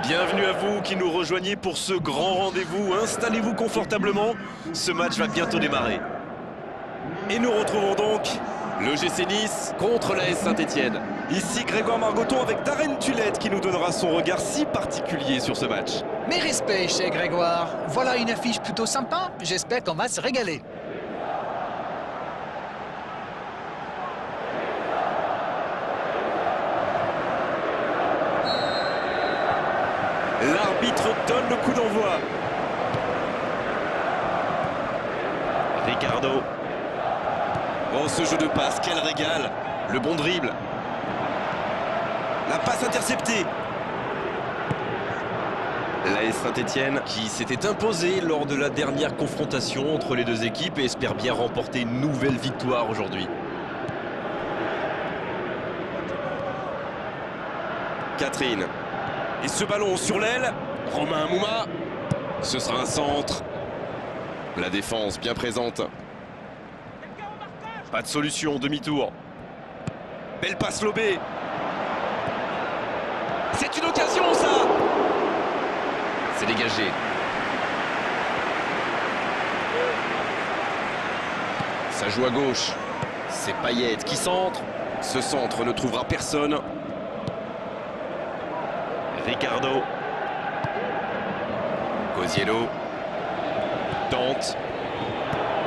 Bienvenue à vous qui nous rejoignez pour ce grand rendez-vous. Installez-vous confortablement, ce match va bientôt démarrer. Et nous retrouvons donc l'OGC Nice contre l'AS Saint-Etienne. Ici Grégoire Margoton avec Darren Tulette qui nous donnera son regard si particulier sur ce match. Mes respects chez Grégoire. Voilà une affiche plutôt sympa. J'espère qu'on va se régaler. L'arbitre donne le coup d'envoi. Ricardo. Oh, ce jeu de passe, quel régal. Le bon dribble. La passe interceptée. L'AS Saint-Etienne qui s'était imposé lors de la dernière confrontation entre les deux équipes et espère bien remporter une nouvelle victoire aujourd'hui. Catherine. Et ce ballon sur l'aile, Romain Mouma. Ce sera un centre. La défense bien présente. Pas de solution, demi-tour. Belle passe lobée. C'est une occasion, ça. C'est dégagé. Ça joue à gauche. C'est Payet qui centre. Ce centre ne trouvera personne. Ricardo. Coziello. Tente.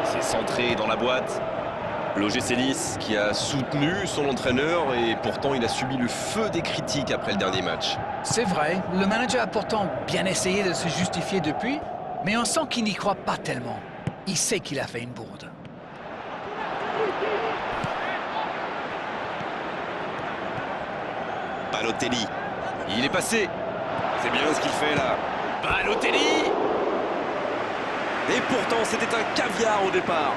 C'est centré dans la boîte. L'OGC Nice qui a soutenu son entraîneur et pourtant il a subi le feu des critiques après le dernier match. C'est vrai, le manager a pourtant bien essayé de se justifier depuis, mais on sent qu'il n'y croit pas tellement. Il sait qu'il a fait une bourde. Balotelli. Il est passé. C'est bien ce qu'il fait là. Balotelli. Et pourtant c'était un caviar au départ.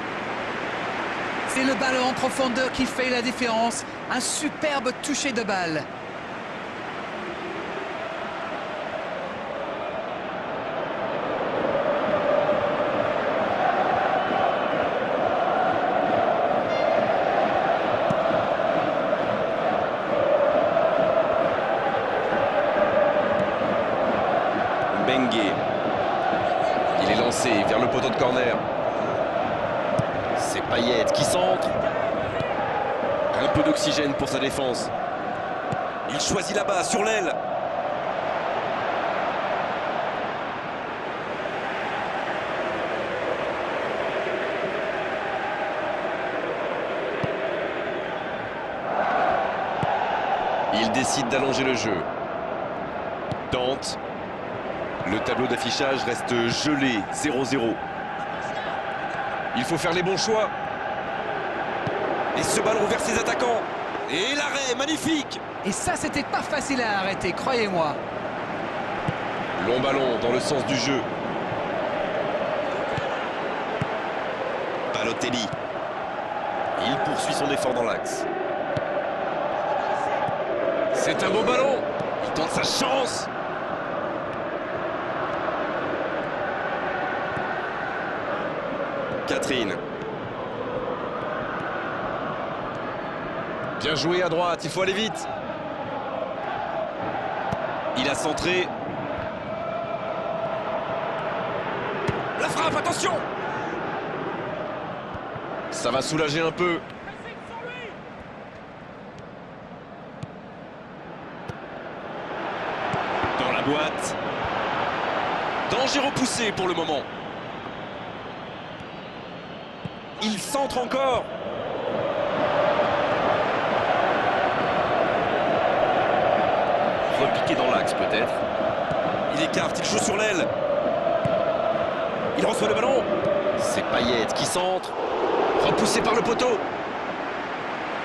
C'est le ballon en profondeur qui fait la différence. Un superbe toucher de balle. Bengue. Il est lancé vers le poteau de corner. C'est Payet qui centre. Un peu d'oxygène pour sa défense. Il choisit là-bas, sur l'aile. Il décide d'allonger le jeu. Tente. Le tableau d'affichage reste gelé, 0-0. Il faut faire les bons choix. Et ce ballon vers ses attaquants. Et l'arrêt, magnifique. Et ça, c'était pas facile à arrêter, croyez-moi. Long ballon dans le sens du jeu. Balotelli. Il poursuit son effort dans l'axe. C'est un beau ballon. Il tente sa chance. Catherine. Bien joué à droite, il faut aller vite. Il a centré. La frappe, attention. Ça va soulager un peu. Dans la boîte. Danger repoussé pour le moment. Il centre encore. Repiqué dans l'axe peut-être. Il écarte, il joue sur l'aile. Il reçoit le ballon. C'est Payet qui centre. Repoussé par le poteau.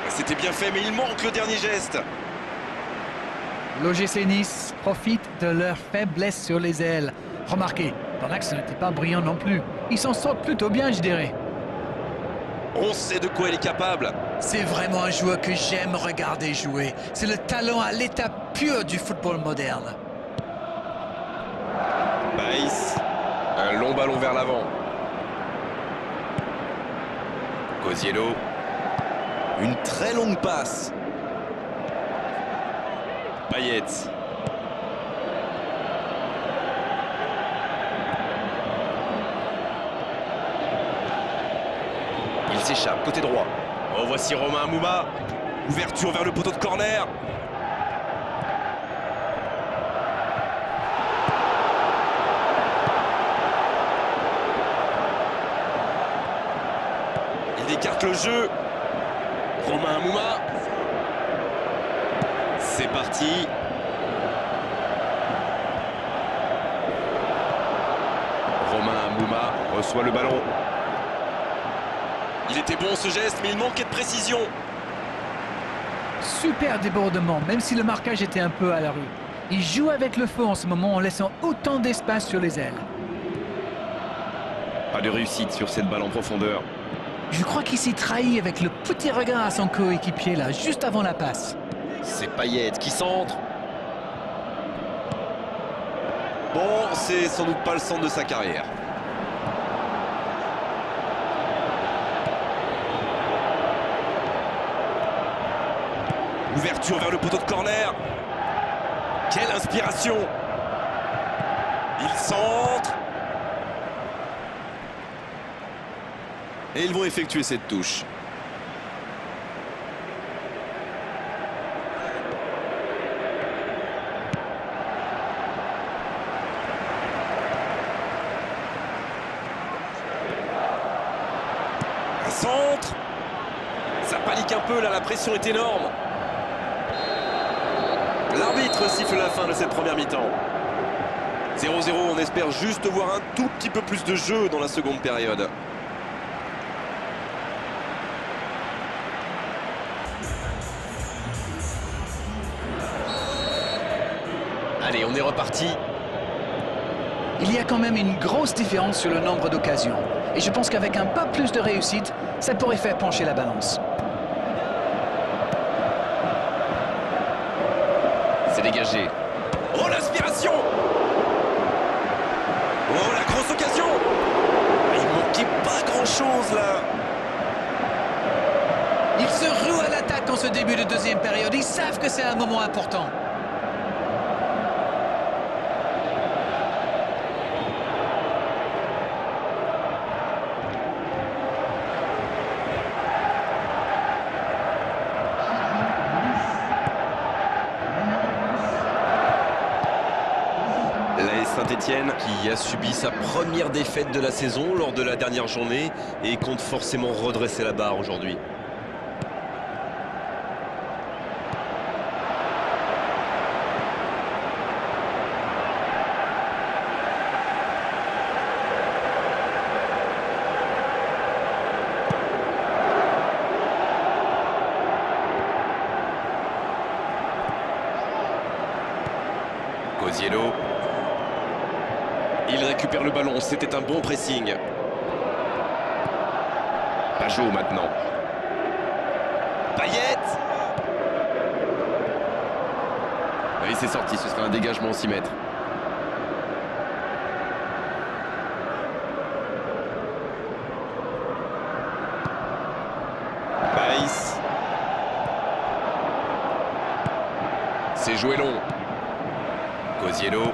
C'était bien fait, mais il manque le dernier geste. L'OGC Nice profite de leur faiblesse sur les ailes. Remarquez, dans l'axe, ce n'était pas brillant non plus. Ils s'en sortent plutôt bien, je dirais. On sait de quoi il est capable. C'est vraiment un joueur que j'aime regarder jouer. C'est le talent à l'état pur du football moderne. Baïs. Un long ballon vers l'avant. Coziello. Une très longue passe. Payet. s'échappe, côté droit. Oh, voici Romain Amouma. Ouverture vers le poteau de corner. Il écarte le jeu. Romain Amouma. C'est parti. Romain Amouma reçoit le ballon. Il était bon ce geste, mais il manquait de précision. Super débordement, même si le marquage était un peu à la rue. Il joue avec le feu en ce moment en laissant autant d'espace sur les ailes. Pas de réussite sur cette balle en profondeur. Je crois qu'il s'est trahi avec le petit regard à son coéquipier là, juste avant la passe. C'est Payet qui centre. Bon, c'est sans doute pas le centre de sa carrière. Ouverture vers le poteau de corner. Quelle inspiration! Il centre. Et ils vont effectuer cette touche. Un centre. Ça panique un peu là, la pression est énorme. L'arbitre siffle la fin de cette première mi-temps. 0-0, on espère juste voir un tout petit peu plus de jeu dans la seconde période. Allez, on est reparti. Il y a quand même une grosse différence sur le nombre d'occasions. Et je pense qu'avec un pas plus de réussite, ça pourrait faire pencher la balance. C'est dégagé. Oh, l'inspiration! Oh, la grosse occasion! Il manquait pas grand-chose, là. Ils se ruent à l'attaque en ce début de deuxième période. Ils savent que c'est un moment important. Saint-Étienne qui a subi sa première défaite de la saison lors de la dernière journée et compte forcément redresser la barre aujourd'hui. Cosiello. Il récupère le ballon, c'était un bon pressing. Pajot maintenant. Payet. Oui, c'est sorti, ce sera un dégagement au 6 mètres. Baïs. C'est joué long. Cosiello.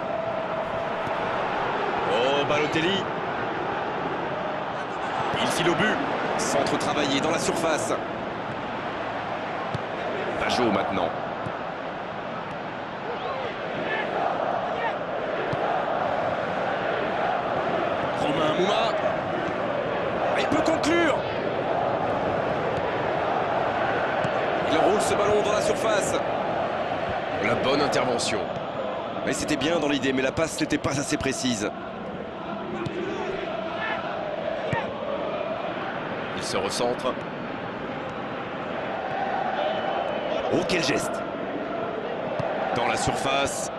Oh, Balotelli. Il file au but. Centre travaillé dans la surface. Pajot maintenant. Romain Amouma. Il peut conclure. Il roule ce ballon dans la surface. La bonne intervention. Mais c'était bien dans l'idée, mais la passe n'était pas assez précise. Il se recentre. Oh, quel geste! Dans la surface.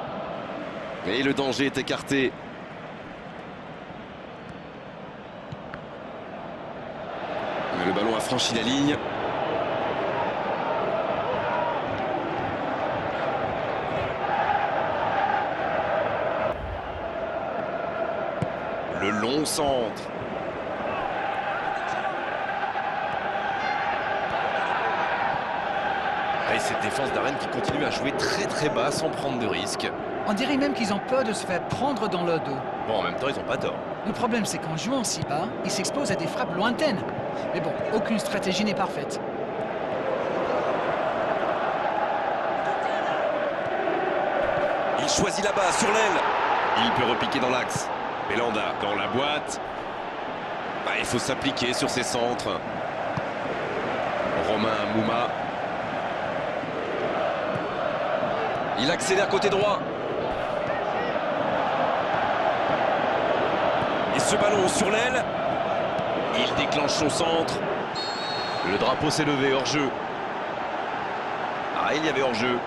Et le danger est écarté. Mais le ballon a franchi la ligne. Le long centre. Et cette défense d'Arène qui continue à jouer très bas sans prendre de risques. On dirait même qu'ils ont peur de se faire prendre dans leur dos. Bon, en même temps, ils n'ont pas tort. Le problème, c'est qu'en jouant si bas, ils s'exposent à des frappes lointaines. Mais bon, aucune stratégie n'est parfaite. Il choisit là-bas, sur l'aile. Il peut repiquer dans l'axe. Belanda dans la boîte. Bah, il faut s'appliquer sur ses centres. Romain Mouma. Il accélère côté droit. Et ce ballon sur l'aile. Il déclenche son centre. Le drapeau s'est levé, hors-jeu. Ah, il y avait hors-jeu.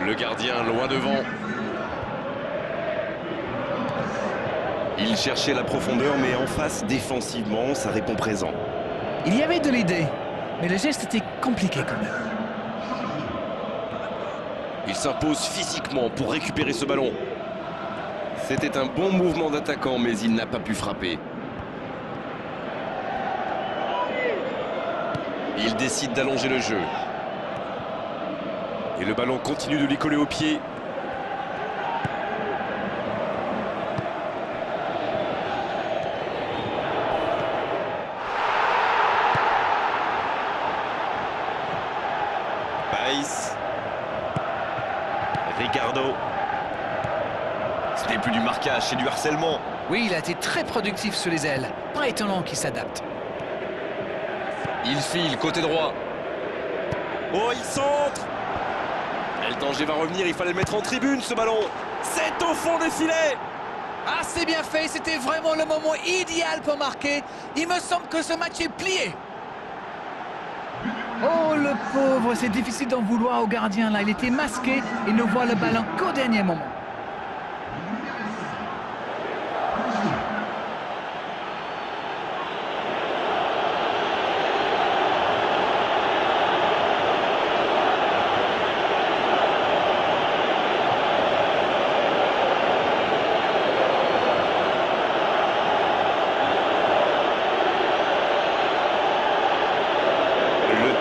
Le gardien loin devant. Il cherchait la profondeur, mais en face, défensivement, ça répond présent. Il y avait de l'idée, mais le geste était compliqué quand même. Il s'impose physiquement pour récupérer ce ballon. C'était un bon mouvement d'attaquant, mais il n'a pas pu frapper. Il décide d'allonger le jeu. Et le ballon continue de lui coller au pied. Baïs. Ricardo. Ce n'est plus du marquage, c'est du harcèlement. Oui, il a été très productif sur les ailes. Pas étonnant qu'il s'adapte. Il file côté droit. Oh, il centre. Et le danger va revenir, il fallait le mettre en tribune ce ballon. C'est au fond des filets. Ah, c'est bien fait, c'était vraiment le moment idéal pour marquer. Il me semble que ce match est plié. Oh, le pauvre, c'est difficile d'en vouloir au gardien là. Il était masqué et ne voit le ballon qu'au dernier moment.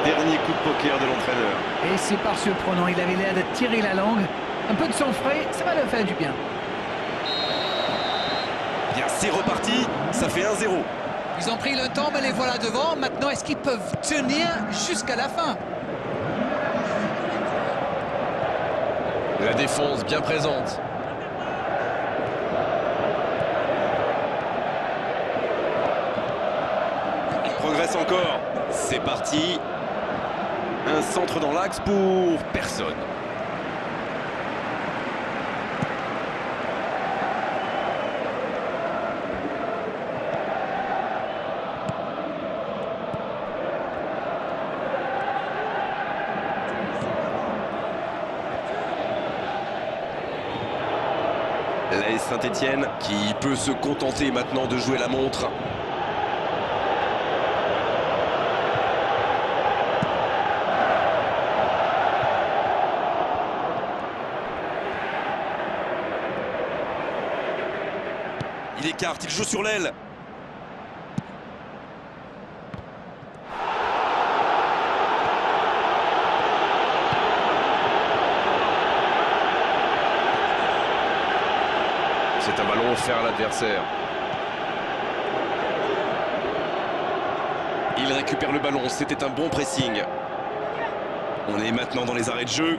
Dernier coup de poker de l'entraîneur. Et c'est pas surprenant, il avait l'air de tirer la langue. Un peu de sang frais, ça va le faire du bien. Bien, c'est reparti, ça fait 1-0. Ils ont pris le temps, mais les voilà devant. Maintenant, est-ce qu'ils peuvent tenir jusqu'à la fin? La défense bien présente. Il progresse encore. C'est parti. Un centre dans l'axe pour personne. L'AS Saint-Étienne qui peut se contenter maintenant de jouer la montre. Il écarte, il joue sur l'aile. C'est un ballon offert à l'adversaire. Il récupère le ballon, c'était un bon pressing. On est maintenant dans les arrêts de jeu.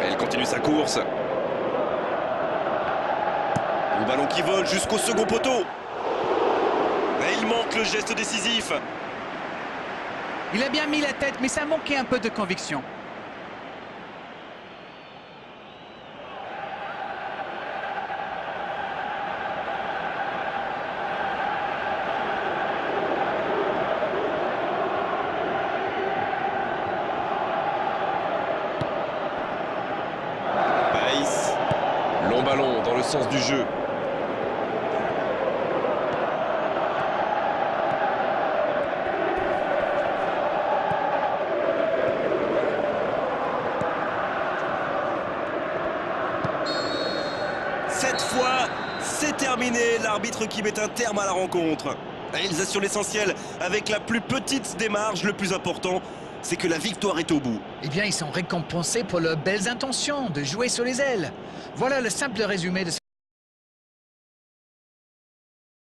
Elle continue sa course. Le ballon qui vole jusqu'au second poteau. Et il manque le geste décisif. Il a bien mis la tête, mais ça manquait un peu de conviction. Baïs. Long ballon dans le sens du jeu. Cette fois, c'est terminé. L'arbitre qui met un terme à la rencontre. Ils assurent l'essentiel avec la plus petite des marges. Le plus important, c'est que la victoire est au bout. Eh bien, ils sont récompensés pour leurs belles intentions de jouer sur les ailes. Voilà le simple résumé de